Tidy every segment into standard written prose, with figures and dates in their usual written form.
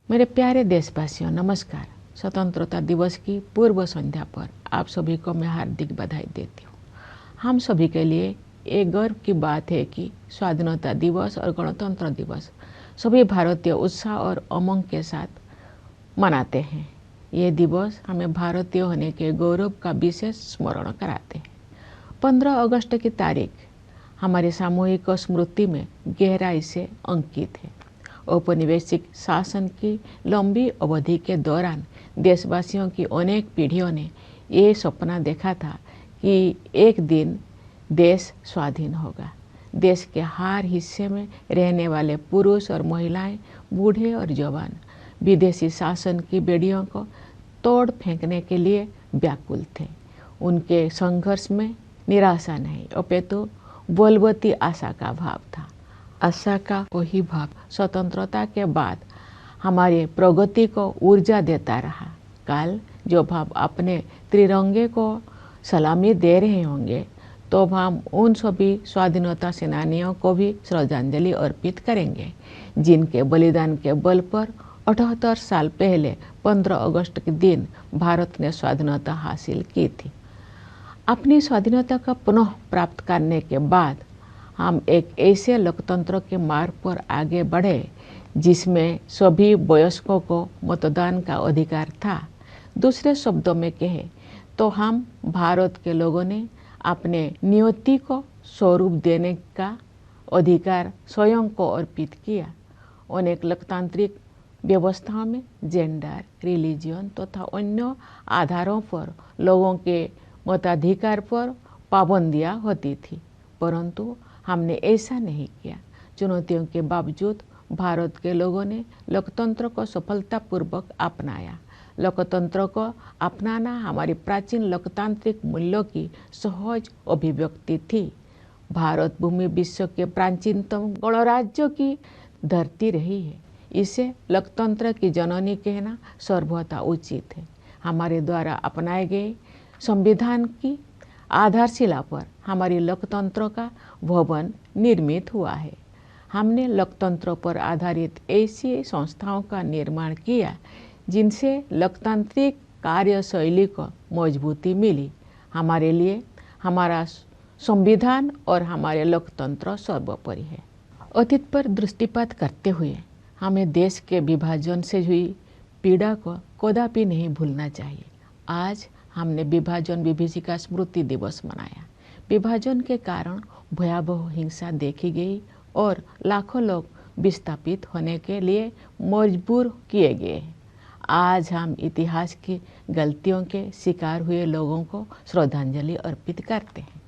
मेरे प्यारे देशवासियों, नमस्कार। स्वतंत्रता दिवस की पूर्व संध्या पर आप सभी को मैं हार्दिक बधाई देती हूँ। हम सभी के लिए एक गर्व की बात है कि स्वाधीनता दिवस और गणतंत्र दिवस सभी भारतीय उत्साह और उमंग के साथ मनाते हैं। ये दिवस हमें भारतीय होने के गौरव का विशेष स्मरण कराते हैं। 15 अगस्त की तारीख हमारी सामूहिक स्मृति में गहराई से अंकित है। औपनिवेशिक शासन की लंबी अवधि के दौरान देशवासियों की अनेक पीढ़ियों ने ये सपना देखा था कि एक दिन देश स्वाधीन होगा। देश के हर हिस्से में रहने वाले पुरुष और महिलाएं, बूढ़े और जवान विदेशी शासन की बेड़ियों को तोड़ फेंकने के लिए व्याकुल थे। उनके संघर्ष में निराशा नहीं, अपितु बलवती आशा का भाव था। आशा का वही भाव स्वतंत्रता के बाद हमारी प्रगति को ऊर्जा देता रहा। कल जो भाव अपने त्रिरंगे को सलामी दे रहे होंगे, तो हम उन सभी स्वाधीनता सेनानियों को भी श्रद्धांजलि अर्पित करेंगे जिनके बलिदान के बल पर 78 साल पहले 15 अगस्त के दिन भारत ने स्वाधीनता हासिल की थी। अपनी स्वाधीनता का पुनः प्राप्त करने के बाद हम एक ऐसे लोकतंत्र के मार्ग पर आगे बढ़े जिसमें सभी वयस्कों को मतदान का अधिकार था। दूसरे शब्दों में कहे तो हम भारत के लोगों ने अपने नियति को स्वरूप देने का अधिकार स्वयं को अर्पित किया। अनेक लोकतांत्रिक व्यवस्थाओं में जेंडर, रिलीजन तथा अन्य आधारों पर लोगों के मताधिकार पर पाबंदियां होती थी, परंतु हमने ऐसा नहीं किया। चुनौतियों के बावजूद भारत के लोगों ने लोकतंत्र को सफलतापूर्वक अपनाया। लोकतंत्र को अपनाना हमारी प्राचीन लोकतांत्रिक मूल्यों की सहज अभिव्यक्ति थी। भारत भूमि विश्व के प्राचीनतम गणराज्यों की धरती रही है। इसे लोकतंत्र की जननी कहना सर्वथा उचित है। हमारे द्वारा अपनाए गए संविधान की आधारशिला पर हमारी लोकतंत्र का भवन निर्मित हुआ है। हमने लोकतंत्र पर आधारित ऐसी संस्थाओं का निर्माण किया जिनसे लोकतांत्रिक कार्यशैली को मजबूती मिली। हमारे लिए हमारा संविधान और हमारे लोकतंत्र सर्वोपरि है। अतीत पर दृष्टिपात करते हुए हमें देश के विभाजन से हुई पीड़ा को कदापि नहीं भूलना चाहिए। आज हमने विभाजन विभीषिका स्मृति दिवस मनाया। विभाजन के कारण भयावह हिंसा देखी गई और लाखों लोग विस्थापित होने के लिए मजबूर किए गए। आज हम इतिहास की गलतियों के शिकार हुए लोगों को श्रद्धांजलि अर्पित करते हैं।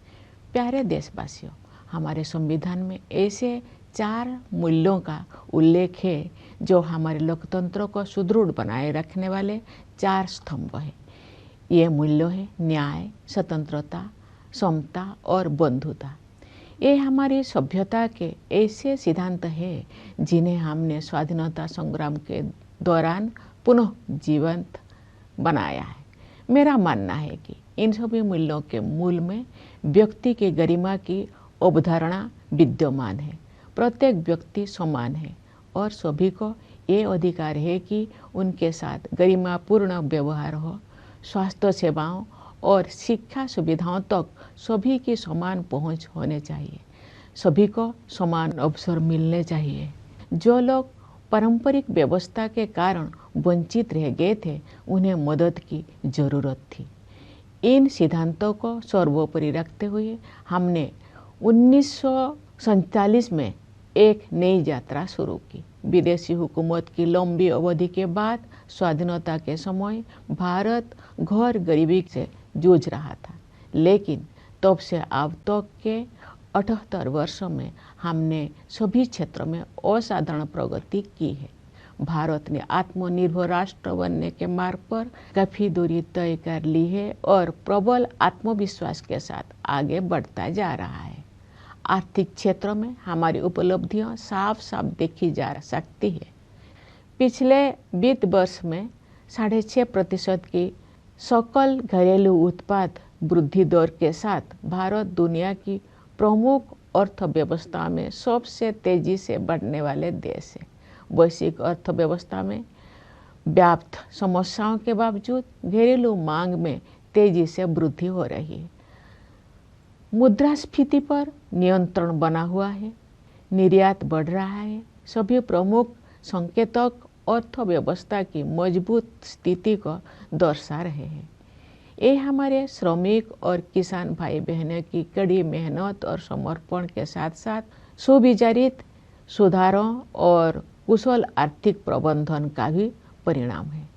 प्यारे देशवासियों, हमारे संविधान में ऐसे 4 मूल्यों का उल्लेख है जो हमारे लोकतंत्र को सुदृढ़ बनाए रखने वाले 4 स्तंभ हैं। ये मूल्य है न्याय, स्वतंत्रता, समता और बंधुता। ये हमारी सभ्यता के ऐसे सिद्धांत हैं जिन्हें हमने स्वाधीनता संग्राम के दौरान पुनः जीवंत बनाया है। मेरा मानना है कि इन सभी मूल्यों के मूल में व्यक्ति की गरिमा की अवधारणा विद्यमान है। प्रत्येक व्यक्ति समान है और सभी को ये अधिकार है कि उनके साथ गरिमापूर्ण व्यवहार हो। स्वास्थ्य सेवाओं और शिक्षा सुविधाओं तक सभी की समान पहुंच होने चाहिए। सभी को समान अवसर मिलने चाहिए। जो लोग पारंपरिक व्यवस्था के कारण वंचित रह गए थे, उन्हें मदद की जरूरत थी। इन सिद्धांतों को सर्वोपरि रखते हुए हमने 1947 में एक नई यात्रा शुरू की। विदेशी हुकूमत की लंबी अवधि के बाद स्वाधीनता के समय भारत घोर गरीबी से जूझ रहा था, लेकिन तब से अब तक के 78 वर्षों में हमने सभी क्षेत्रों में असाधारण प्रगति की है। भारत ने आत्मनिर्भर राष्ट्र बनने के मार्ग पर काफी दूरी तय कर ली है और प्रबल आत्मविश्वास के साथ आगे बढ़ता जा रहा है। आर्थिक क्षेत्र में हमारी उपलब्धियां साफ साफ देखी जा सकती है। पिछले वित्त वर्ष में 6.5% की सकल घरेलू उत्पाद वृद्धि दर के साथ भारत दुनिया की प्रमुख अर्थव्यवस्था में सबसे तेजी से बढ़ने वाले देश है। वैश्विक अर्थव्यवस्था में व्याप्त समस्याओं के बावजूद घरेलू मांग में तेजी से वृद्धि हो रही है। मुद्रास्फीति पर नियंत्रण बना हुआ है, निर्यात बढ़ रहा है। सभी प्रमुख संकेतक अर्थव्यवस्था की मजबूत स्थिति को दर्शा रहे हैं। ये हमारे श्रमिक और किसान भाई बहनों की कड़ी मेहनत और समर्पण के साथ साथ सुविचारित सुधारों और कुशल आर्थिक प्रबंधन का भी परिणाम है।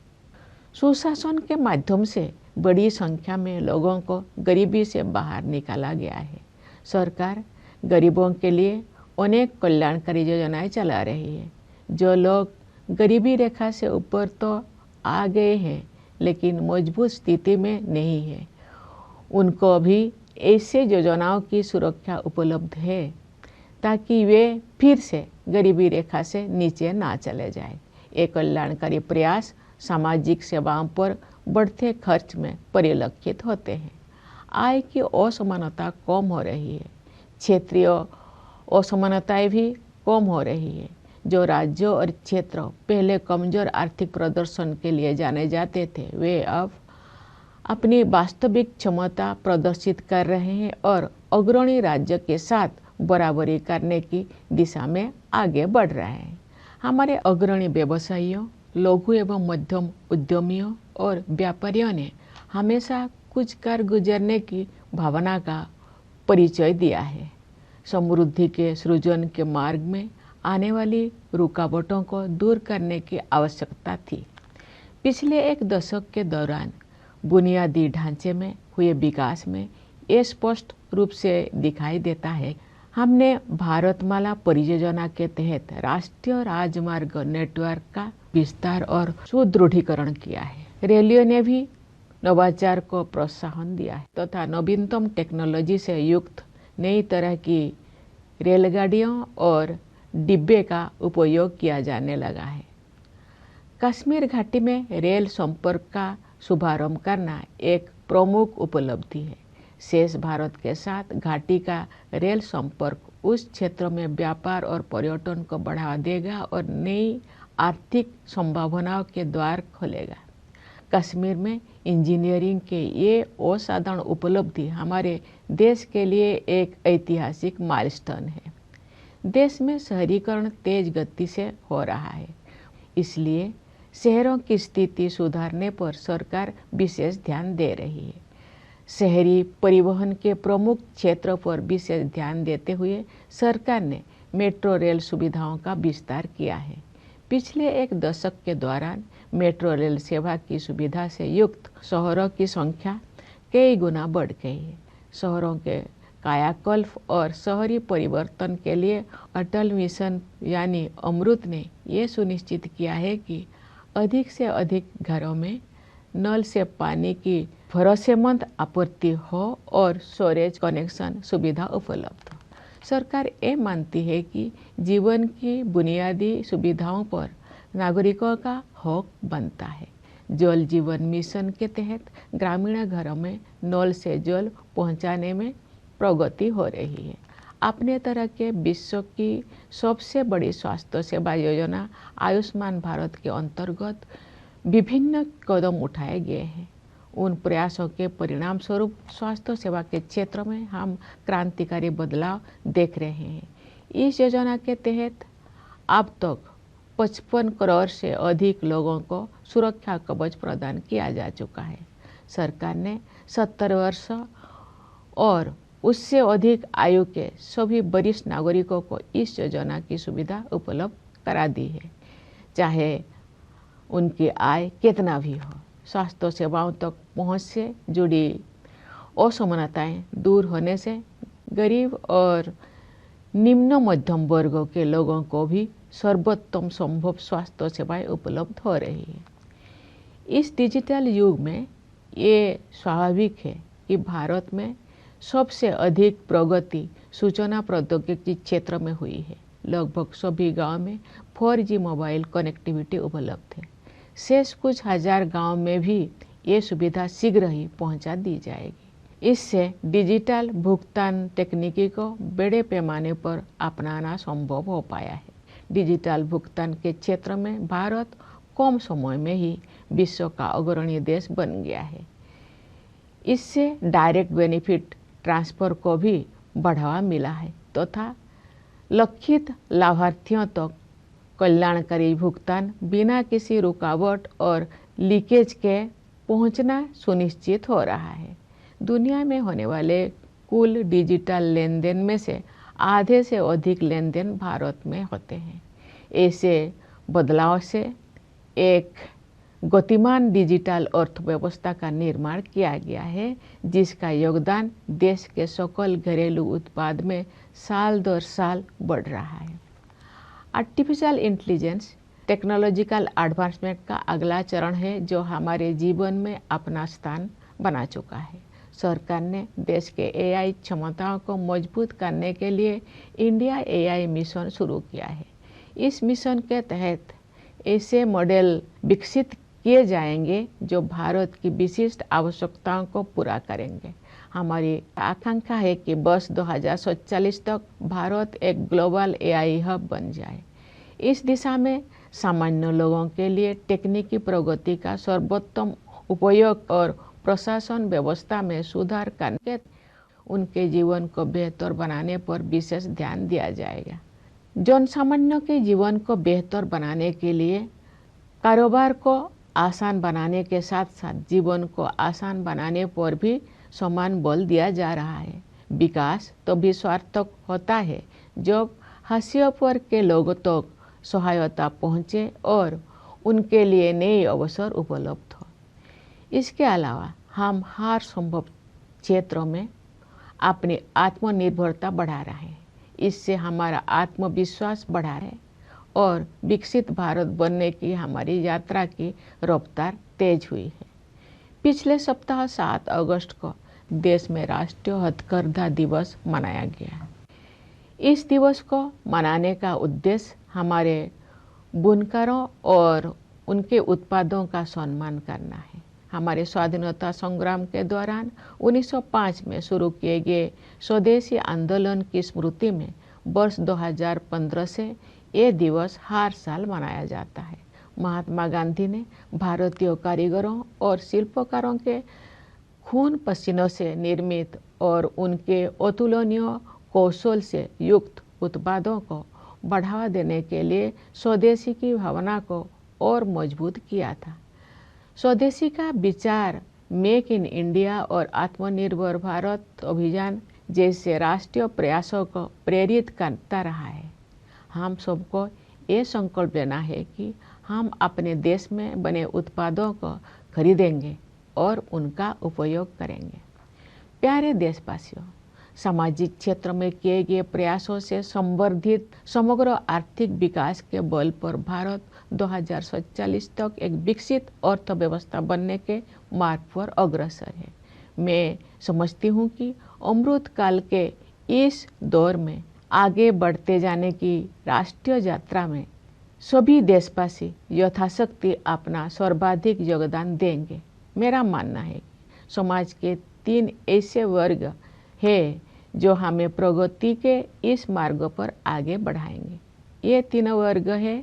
सुशासन के माध्यम से बड़ी संख्या में लोगों को गरीबी से बाहर निकाला गया है। सरकार गरीबों के लिए अनेक कल्याणकारी योजनाएं चला रही है। जो लोग गरीबी रेखा से ऊपर तो आ गए हैं लेकिन मजबूत स्थिति में नहीं है, उनको भी ऐसे योजनाओं की सुरक्षा उपलब्ध है ताकि वे फिर से गरीबी रेखा से नीचे ना चले जाए। ये कल्याणकारी प्रयास सामाजिक सेवाओं पर बढ़ते खर्च में परिलक्षित होते हैं। आय की असमानता कम हो रही है, क्षेत्रीय असमानताएं भी कम हो रही है। जो राज्यों और क्षेत्र पहले कमजोर आर्थिक प्रदर्शन के लिए जाने जाते थे, वे अब अपनी वास्तविक क्षमता प्रदर्शित कर रहे हैं और अग्रणी राज्य के साथ बराबरी करने की दिशा में आगे बढ़ रहे हैं। हमारे अग्रणी व्यवसायियों, लघु एवं मध्यम उद्यमियों और व्यापारियों ने हमेशा कुछ कर गुजरने की भावना का परिचय दिया है। समृद्धि के सृजन के मार्ग में आने वाली रुकावटों को दूर करने की आवश्यकता थी। पिछले एक दशक के दौरान बुनियादी ढांचे में हुए विकास में ये स्पष्ट रूप से दिखाई देता है। हमने भारतमाला परियोजना के तहत राष्ट्रीय राजमार्ग नेटवर्क का विस्तार और सुदृढ़ीकरण किया है। रेलवे ने भी नवाचार को प्रोत्साहन दिया है तथा नवीनतम टेक्नोलॉजी से युक्त नई तरह की रेलगाड़ियों और डिब्बे का उपयोग किया जाने लगा है। कश्मीर घाटी में रेल संपर्क का शुभारंभ करना एक प्रमुख उपलब्धि है। शेष भारत के साथ घाटी का रेल संपर्क उस क्षेत्र में व्यापार और पर्यटन को बढ़ावा देगा और नई आर्थिक संभावनाओं के द्वार खोलेगा। कश्मीर में इंजीनियरिंग के ये असाधारण उपलब्धि हमारे देश के लिए एक ऐतिहासिक माइलस्टोन है। देश में शहरीकरण तेज गति से हो रहा है, इसलिए शहरों की स्थिति सुधारने पर सरकार विशेष ध्यान दे रही है। शहरी परिवहन के प्रमुख क्षेत्रों पर विशेष ध्यान देते हुए सरकार ने मेट्रो रेल सुविधाओं का विस्तार किया है। पिछले एक दशक के दौरान मेट्रो रेल सेवा की सुविधा से युक्त शहरों की संख्या कई गुना बढ़ गई है। शहरों के कायाकल्प और शहरी परिवर्तन के लिए अटल मिशन यानी अमृत ने ये सुनिश्चित किया है कि अधिक से अधिक घरों में नल से पानी की भरोसेमंद आपूर्ति हो और स्टोरेज कनेक्शन सुविधा उपलब्ध हो। सरकार ये मानती है कि जीवन की बुनियादी सुविधाओं पर नागरिकों का हक बनता है। जल जीवन मिशन के तहत ग्रामीण घरों में नल से जल पहुंचाने में प्रगति हो रही है। अपने तरह के विश्व की सबसे बड़ी स्वास्थ्य सेवा योजना आयुष्मान भारत के अंतर्गत विभिन्न कदम उठाए गए हैं। उन प्रयासों के परिणाम स्वरूप स्वास्थ्य सेवा के क्षेत्र में हम क्रांतिकारी बदलाव देख रहे हैं। इस योजना के तहत अब तक 55 करोड़ से अधिक लोगों को सुरक्षा कवच प्रदान किया जा चुका है। सरकार ने 70 वर्ष और उससे अधिक आयु के सभी वरिष्ठ नागरिकों को इस योजना की सुविधा उपलब्ध करा दी है, चाहे उनकी आय कितना भी हो। स्वास्थ्य सेवाओं तक पहुंच से जुड़ी असमानताएं दूर होने से गरीब और निम्न मध्यम वर्गों के लोगों को भी सर्वोत्तम संभव स्वास्थ्य सेवाएं उपलब्ध हो रही है। इस डिजिटल युग में ये स्वाभाविक है कि भारत में सबसे अधिक प्रगति सूचना प्रौद्योगिकी क्षेत्र में हुई है। लगभग सभी गांव में 4G मोबाइल कनेक्टिविटी उपलब्ध है। शेष कुछ हजार गांव में भी ये सुविधा शीघ्र ही पहुंचा दी जाएगी। इससे डिजिटल भुगतान तकनीकी को बड़े पैमाने पर अपनाना संभव हो पाया है। डिजिटल भुगतान के क्षेत्र में भारत कम समय में ही विश्व का अग्रणी देश बन गया है। इससे डायरेक्ट बेनिफिट ट्रांसफ़र को भी बढ़ावा मिला है तथा लक्षित लाभार्थियों तक कल्याणकारी भुगतान बिना किसी रुकावट और लीकेज के पहुंचना सुनिश्चित हो रहा है। दुनिया में होने वाले कुल डिजिटल लेन देन में से आधे से अधिक लेन देन भारत में होते हैं। ऐसे बदलाव से एक गतिमान डिजिटल अर्थव्यवस्था का निर्माण किया गया है, जिसका योगदान देश के सकल घरेलू उत्पाद में साल दर साल बढ़ रहा है। आर्टिफिशियल इंटेलिजेंस टेक्नोलॉजिकल एडवांसमेंट का अगला चरण है, जो हमारे जीवन में अपना स्थान बना चुका है। सरकार ने देश के एआई क्षमताओं को मजबूत करने के लिए इंडिया एआई मिशन शुरू किया है। इस मिशन के तहत ऐसे मॉडल विकसित किए जाएंगे जो भारत की विशिष्ट आवश्यकताओं को पूरा करेंगे। हमारी आकांक्षा है कि वर्ष 2047 तक भारत एक ग्लोबल एआई हब बन जाए। इस दिशा में सामान्य लोगों के लिए तकनीकी प्रगति का सर्वोत्तम उपयोग और प्रशासन व्यवस्था में सुधार करके उनके जीवन को बेहतर बनाने पर विशेष ध्यान दिया जाएगा। जनसामान्य के जीवन को बेहतर बनाने के लिए कारोबार को आसान बनाने के साथ साथ जीवन को आसान बनाने पर भी समान बल दिया जा रहा है। विकास तभी सार्थक होता है जब हाशिए पर के लोगों तक सहायता पहुँचे और उनके लिए नए अवसर उपलब्ध हो। इसके अलावा हम हर संभव क्षेत्रों में अपनी आत्मनिर्भरता बढ़ा रहे हैं। इससे हमारा आत्मविश्वास बढ़ा है और विकसित भारत बनने की हमारी यात्रा की रफ्तार तेज हुई है। पिछले सप्ताह 7 अगस्त को देश में राष्ट्रीय हथकरघा दिवस मनाया गया। इस दिवस को मनाने का उद्देश्य हमारे बुनकरों और उनके उत्पादों का सम्मान करना है। हमारे स्वाधीनता संग्राम के दौरान 1905 में शुरू किए गए स्वदेशी आंदोलन की स्मृति में वर्ष 2015 से ये दिवस हर साल मनाया जाता है। महात्मा गांधी ने भारतीय कारीगरों और शिल्पकारों के खून पसीनों से निर्मित और उनके अतुलनीय कौशल से युक्त उत्पादों को बढ़ावा देने के लिए स्वदेशी की भावना को और मजबूत किया था। स्वदेशी का विचार मेक इन इंडिया और आत्मनिर्भर भारत अभियान जैसे राष्ट्रीय प्रयासों को प्रेरित करता रहा है। हम सबको ये संकल्प लेना है कि हम अपने देश में बने उत्पादों को खरीदेंगे और उनका उपयोग करेंगे। प्यारे देशवासियों, सामाजिक क्षेत्र में किए गए प्रयासों से संवर्धित समग्र आर्थिक विकास के बल पर भारत 2047 तक एक विकसित अर्थव्यवस्था बनने के मार्ग पर अग्रसर है। मैं समझती हूँ कि अमृत काल के इस दौर में आगे बढ़ते जाने की राष्ट्रीय यात्रा में सभी देशवासी यथाशक्ति अपना सर्वाधिक योगदान देंगे। मेरा मानना है कि समाज के 3 ऐसे वर्ग है जो हमें प्रगति के इस मार्ग पर आगे बढ़ाएंगे। ये 3 वर्ग है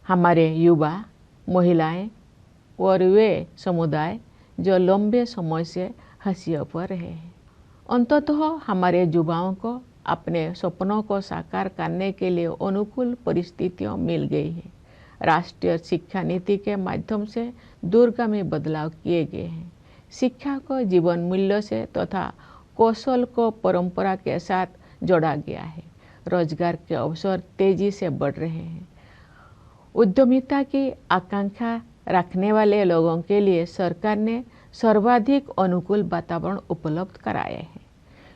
हमारे युवा, महिलाएं और वे समुदाय जो लंबे समय से हाशिए पर रहे हैं। अंततः हमारे युवाओं को अपने सपनों को साकार करने के लिए अनुकूल परिस्थितियां मिल गई है। राष्ट्रीय शिक्षा नीति के माध्यम से दूरगामी बदलाव किए गए हैं। शिक्षा को जीवन मूल्य से तथा कौशल को परंपरा के साथ जोड़ा गया है। रोजगार के अवसर तेजी से बढ़ रहे हैं। उद्यमिता की आकांक्षा रखने वाले लोगों के लिए सरकार ने सर्वाधिक अनुकूल वातावरण उपलब्ध कराए हैं।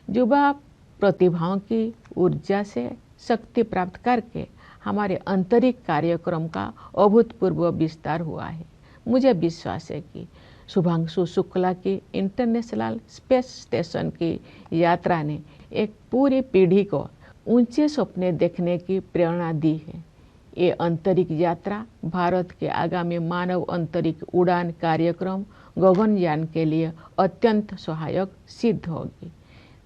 युवा प्रतिभाओं की ऊर्जा से शक्ति प्राप्त करके हमारे आंतरिक कार्यक्रम का अभूतपूर्व विस्तार हुआ है। मुझे विश्वास है कि शुभांशु शुक्ला की इंटरनेशनल स्पेस स्टेशन की यात्रा ने एक पूरी पीढ़ी को ऊंचे सपने देखने की प्रेरणा दी है। ये अंतरिक्ष यात्रा भारत के आगामी मानव अंतरिक्ष उड़ान कार्यक्रम गगनयान के लिए अत्यंत सहायक सिद्ध होगी।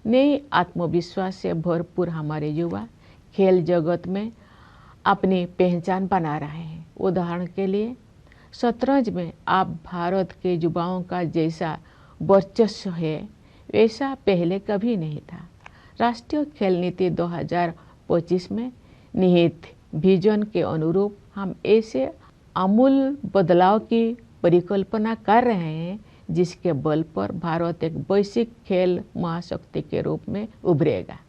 नए आत्मविश्वास से भरपूर हमारे युवा खेल जगत में अपनी पहचान बना रहे हैं। उदाहरण के लिए शतरंज में आप भारत के युवाओं का जैसा वर्चस्व है वैसा पहले कभी नहीं था। राष्ट्रीय खेल नीति 2025 में निहित विजन के अनुरूप हम ऐसे आमूल बदलाव की परिकल्पना कर रहे हैं जिसके बल पर भारत एक वैश्विक खेल महाशक्ति के रूप में उभरेगा।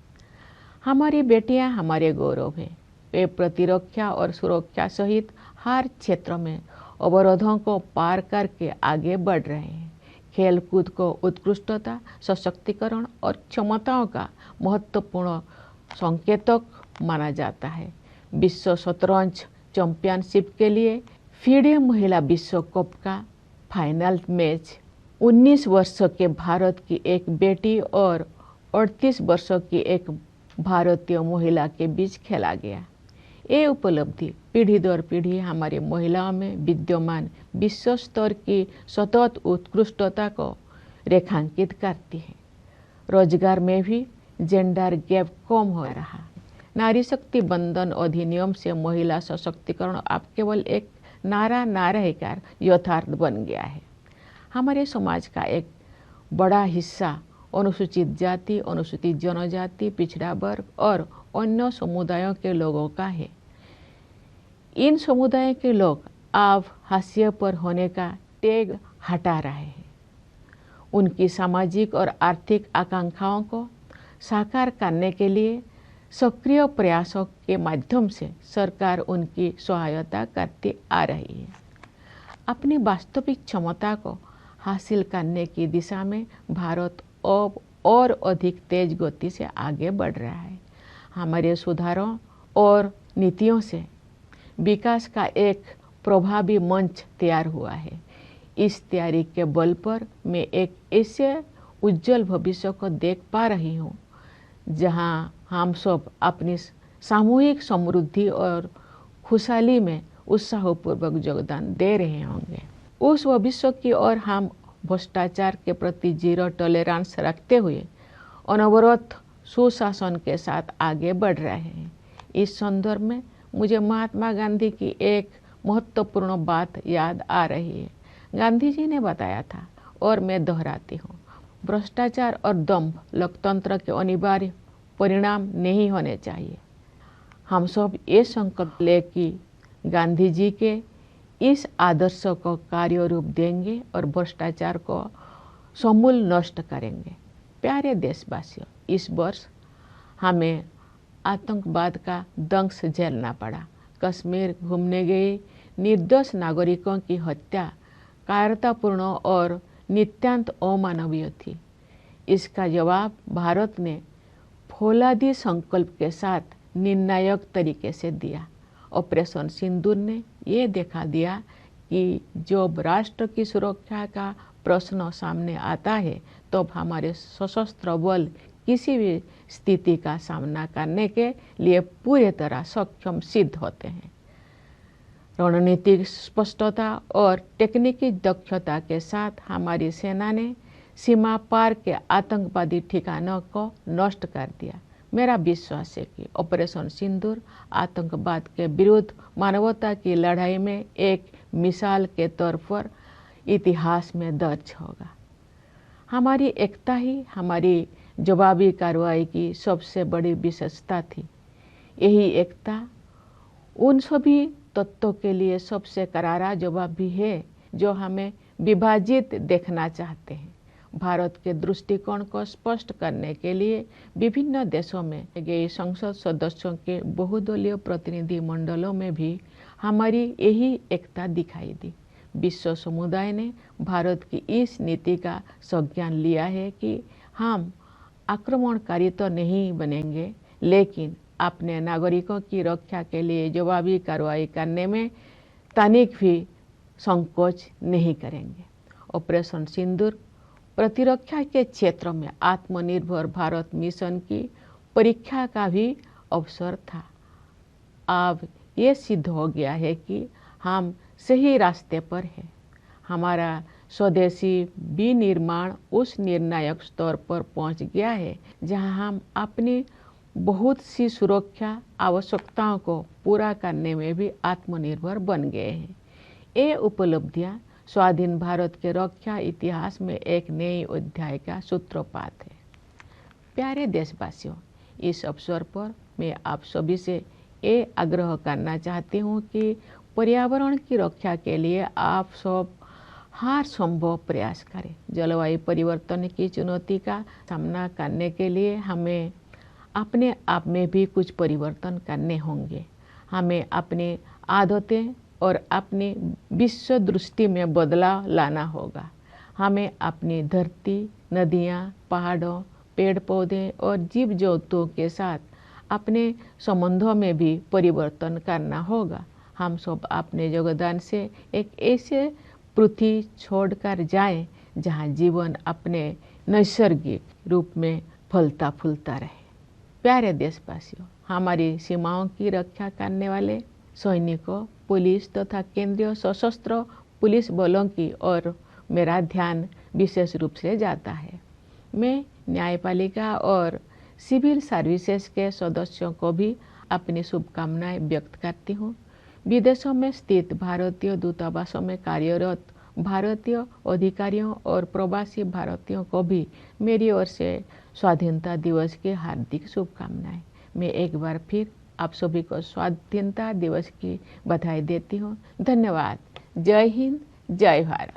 हमारी बेटियां हमारे गौरव हैं। वे प्रतिरक्षा और सुरक्षा सहित हर क्षेत्र में अवरोधों को पार करके आगे बढ़ रहे हैं। खेलकूद को उत्कृष्टता, सशक्तिकरण और क्षमताओं का महत्वपूर्ण संकेतक माना जाता है। विश्व शतरंज चैंपियनशिप के लिए फीडे महिला विश्व कप का फाइनल मैच 19 वर्षों के भारत की एक बेटी और 38 वर्षों की एक भारतीय महिला के बीच खेला गया। ये उपलब्धि पीढ़ी दर पीढ़ी हमारी महिलाओं में विद्यमान विश्व स्तर की सतत उत्कृष्टता को रेखांकित करती है। रोजगार में भी जेंडर गैप कम हो रहा। नारी शक्ति बंधन अधिनियम से महिला सशक्तिकरण अब केवल एक नारा ना रहकर यथार्थ बन गया है। हमारे समाज का एक बड़ा हिस्सा अनुसूचित जाति, अनुसूचित जनजाति, पिछड़ा वर्ग और अन्य समुदायों के लोगों का है। इन समुदायों के लोग अब हाशिए पर होने का टैग हटा रहे हैं। उनकी सामाजिक और आर्थिक आकांक्षाओं को साकार करने के लिए सक्रिय प्रयासों के माध्यम से सरकार उनकी सहायता करती आ रही है। अपनी वास्तविक क्षमता को हासिल करने की दिशा में भारत अब और अधिक तेज गति से आगे बढ़ रहा है। हमारे सुधारों और नीतियों से विकास का एक प्रभावी मंच तैयार हुआ है। इस तैयारी के बल पर मैं एक ऐसे उज्जवल भविष्य को देख पा रही हूँ जहाँ हम सब अपनी सामूहिक समृद्धि और खुशहाली में उत्साहपूर्वक योगदान दे रहे होंगे। उस भविष्य की ओर हम भ्रष्टाचार के प्रति जीरो टॉलरेंस रखते हुए अनवरत सुशासन के साथ आगे बढ़ रहे हैं। इस संदर्भ में मुझे महात्मा गांधी की एक महत्वपूर्ण बात याद आ रही है। गांधी जी ने बताया था और मैं दोहराती हूँ, भ्रष्टाचार और दंभ लोकतंत्र के अनिवार्य परिणाम नहीं होने चाहिए। हम सब ये संकल्प ले कि गांधी जी के इस आदर्श को कार्य रूप देंगे और भ्रष्टाचार को समूल नष्ट करेंगे। प्यारे देशवासियों, इस वर्ष हमें आतंकवाद का दंश झेलना पड़ा। कश्मीर घूमने गए निर्दोष नागरिकों की हत्या कायरतापूर्ण और नितांत अमानवीय थी। इसका जवाब भारत ने फौलादी संकल्प के साथ निर्णायक तरीके से दिया। ऑपरेशन सिंदूर ने ये दिखा दिया कि जब राष्ट्र की सुरक्षा का प्रश्न सामने आता है तब हमारे सशस्त्र बल किसी भी स्थिति का सामना करने के लिए पूरी तरह सक्षम सिद्ध होते हैं। रणनीतिक स्पष्टता और तकनीकी दक्षता के साथ हमारी सेना ने सीमा पार के आतंकवादी ठिकानों को नष्ट कर दिया। मेरा विश्वास है कि ऑपरेशन सिंदूर आतंकवाद के विरुद्ध मानवता की लड़ाई में एक मिसाल के तौर पर इतिहास में दर्ज होगा। हमारी एकता ही हमारी जवाबी कार्रवाई की सबसे बड़ी विशेषता थी। यही एकता उन सभी तत्वों के लिए सबसे करारा जवाब भी है जो हमें विभाजित देखना चाहते हैं। भारत के दृष्टिकोण को स्पष्ट करने के लिए विभिन्न देशों में गए संसद सदस्यों के बहुदलीय प्रतिनिधि मंडलों में भी हमारी यही एकता दिखाई दी। विश्व समुदाय ने भारत की इस नीति का संज्ञान लिया है कि हम आक्रमणकारी तो नहीं बनेंगे, लेकिन अपने नागरिकों की रक्षा के लिए जवाबी कार्रवाई करने में तनिक भी संकोच नहीं करेंगे। ऑपरेशन सिंदूर प्रतिरक्षा के क्षेत्र में आत्मनिर्भर भारत मिशन की परीक्षा का भी अवसर था। अब ये सिद्ध हो गया है कि हम सही रास्ते पर हैं। हमारा स्वदेशी विनिर्माण उस निर्णायक स्तर पर पहुंच गया है जहां हम अपनी बहुत सी सुरक्षा आवश्यकताओं को पूरा करने में भी आत्मनिर्भर बन गए हैं। ये उपलब्धियाँ स्वाधीन भारत के रक्षा इतिहास में एक नए अध्याय का सूत्रपात है। प्यारे देशवासियों, इस अवसर पर मैं आप सभी से ये आग्रह करना चाहती हूँ कि पर्यावरण की रक्षा के लिए आप सब हर संभव प्रयास करें। जलवायु परिवर्तन की चुनौती का सामना करने के लिए हमें अपने आप में भी कुछ परिवर्तन करने होंगे। हमें अपनी आदतें और अपनी विश्व दृष्टि में बदलाव लाना होगा। हमें अपनी धरती, नदियाँ, पहाड़ों, पेड़ पौधे और जीव जंतुओं के साथ अपने संबंधों में भी परिवर्तन करना होगा। हम सब अपने योगदान से एक ऐसे पृथ्वी छोड़कर जाएं जहां जीवन अपने नैसर्गिक रूप में फलता फूलता रहे। प्यारे देशवासियों, हमारी सीमाओं की रक्षा करने वाले सैनिकों, पुलिस तथा केंद्रीय सशस्त्र पुलिस बलों की ओर मेरा ध्यान विशेष रूप से जाता है। मैं न्यायपालिका और सिविल सर्विसेज के सदस्यों को भी अपनी शुभकामनाएं व्यक्त करती हूँ। विदेशों में स्थित भारतीय दूतावासों में कार्यरत भारतीय अधिकारियों और प्रवासी भारतीयों को भी मेरी ओर से स्वाधीनता दिवस की हार्दिक शुभकामनाएं। मैं एक बार फिर आप सभी को स्वाधीनता दिवस की बधाई देती हूँ। धन्यवाद। जय हिंद, जय भारत।